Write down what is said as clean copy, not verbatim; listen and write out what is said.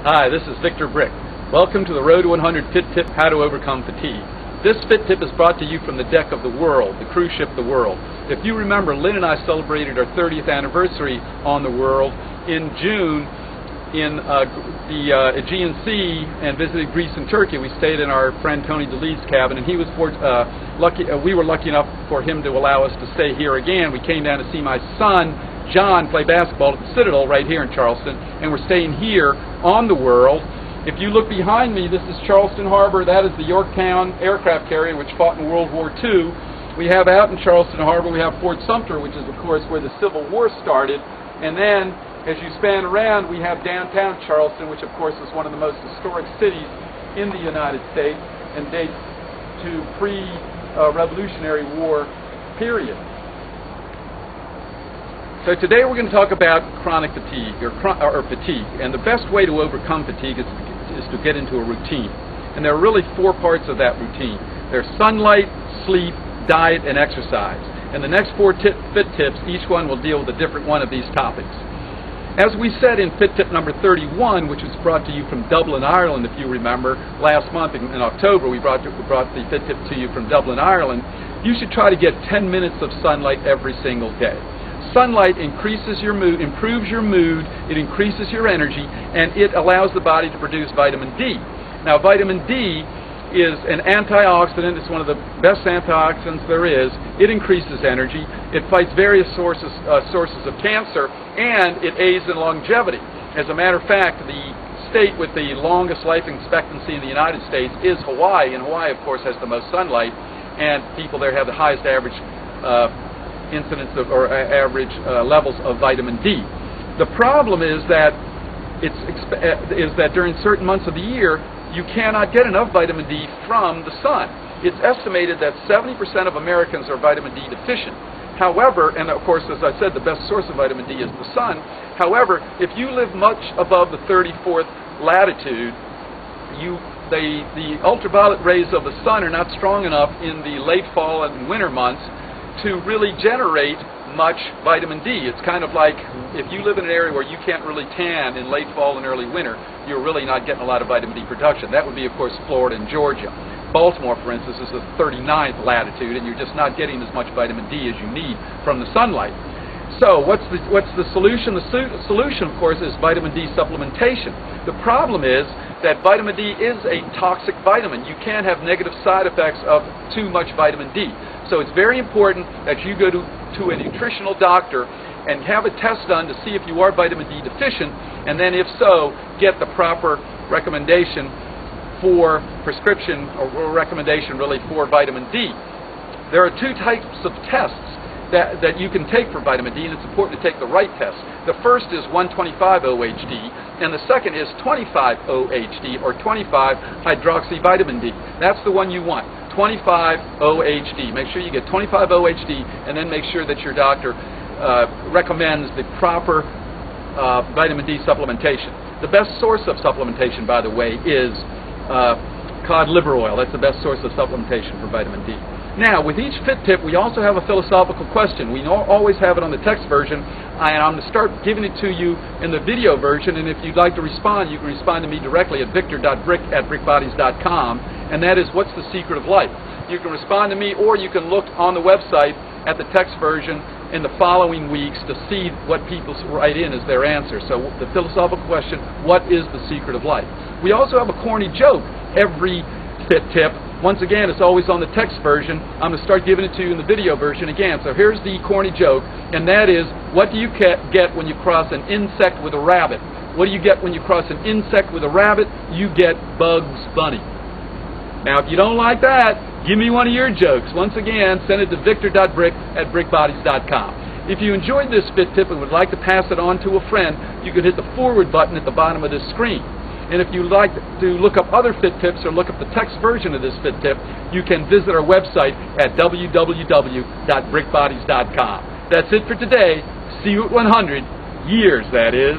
Hi, this is Victor Brick. Welcome to the Road to 100 Fit Tip, How to Overcome Fatigue. This Fit Tip is brought to you from the deck of the World, the cruise ship The World. If you remember, Lynn and I celebrated our 30th anniversary on the World in June in the Aegean Sea and visited Greece and Turkey. We stayed in our friend Tony DeLee's cabin, and he was we were lucky enough for him to allow us to stay here again. We came down to see my son John play basketball at the Citadel right here in Charleston, and we're staying here on the World. If you look behind me, this is Charleston Harbor. That is the Yorktown aircraft carrier which fought in World War II. We have out in Charleston Harbor, we have Fort Sumter, which is of course where the Civil War started. And then as you span around, we have downtown Charleston, which of course is one of the most historic cities in the United States and dates to pre-Revolutionary War period. So today we're going to talk about chronic fatigue, or fatigue, and the best way to overcome fatigue is to get into a routine. And there are really 4 parts of that routine. There's sunlight, sleep, diet, and exercise. And the next 4 fit tips, each one will deal with a different one of these topics. As we said in fit tip number 31, which was brought to you from Dublin, Ireland, if you remember, last month in October, we brought the fit tip to you from Dublin, Ireland. You should try to get 10 minutes of sunlight every single day. Sunlight increases your mood, improves your mood, it increases your energy, and it allows the body to produce vitamin D. Now, vitamin D is an antioxidant. It's one of the best antioxidants there is. It increases energy. It fights various sources of cancer, and it aids in longevity. As a matter of fact, the state with the longest life expectancy in the United States is Hawaii, and Hawaii, of course, has the most sunlight, and people there have the highest average incidence of, or average levels of vitamin D. The problem is that during certain months of the year you cannot get enough vitamin D from the sun. It's estimated that 70% of Americans are vitamin D deficient. However, and of course, as I said, the best source of vitamin D is the sun. However, if you live much above the 34th latitude, the ultraviolet rays of the sun are not strong enough in the late fall and winter months to really generate much vitamin D. It's kind of like if you live in an area where you can't really tan in late fall and early winter, you're really not getting a lot of vitamin D production. That would be, of course, Florida and Georgia. Baltimore, for instance, is the 39th latitude, and you're just not getting as much vitamin D as you need from the sunlight. So what's the solution? The solution, of course, is vitamin D supplementation. The problem is that vitamin D is a toxic vitamin. You can have negative side effects of too much vitamin D. So it's very important that you go to a nutritional doctor and have a test done to see if you are vitamin D deficient, and then if so, get the proper recommendation for prescription, or recommendation really for vitamin D. There are 2 types of tests that you can take for vitamin D, and it's important to take the right test. The first is 125-OHD, and the second is 25-OHD, or 25-hydroxyvitamin D. That's the one you want, 25-OHD. Make sure you get 25-OHD, and then make sure that your doctor recommends the proper vitamin D supplementation. The best source of supplementation, by the way, is cod liver oil. That's the best source of supplementation for vitamin D. Now, with each fit tip, we also have a philosophical question. We always have it on the text version, and I'm going to start giving it to you in the video version, and if you'd like to respond, you can respond to me directly at victor.brick@brickbodies.com, and that is, what's the secret of life? You can respond to me, or you can look on the website at the text version in the following weeks to see what people write in as their answer. So the philosophical question, what is the secret of life? We also have a corny joke every fit tip. Once again, it's always on the text version. I'm going to start giving it to you in the video version again. So here's the corny joke, and that is, what do you get when you cross an insect with a rabbit? What do you get when you cross an insect with a rabbit? You get Bugs Bunny. Now, if you don't like that, give me one of your jokes. Once again, send it to victor.brick@brickbodies.com. If you enjoyed this fit tip and would like to pass it on to a friend, you can hit the forward button at the bottom of this screen. And if you'd like to look up other fit tips or look up the text version of this fit tip, you can visit our website at www.brickbodies.com. That's it for today. See you at 100 years, that is.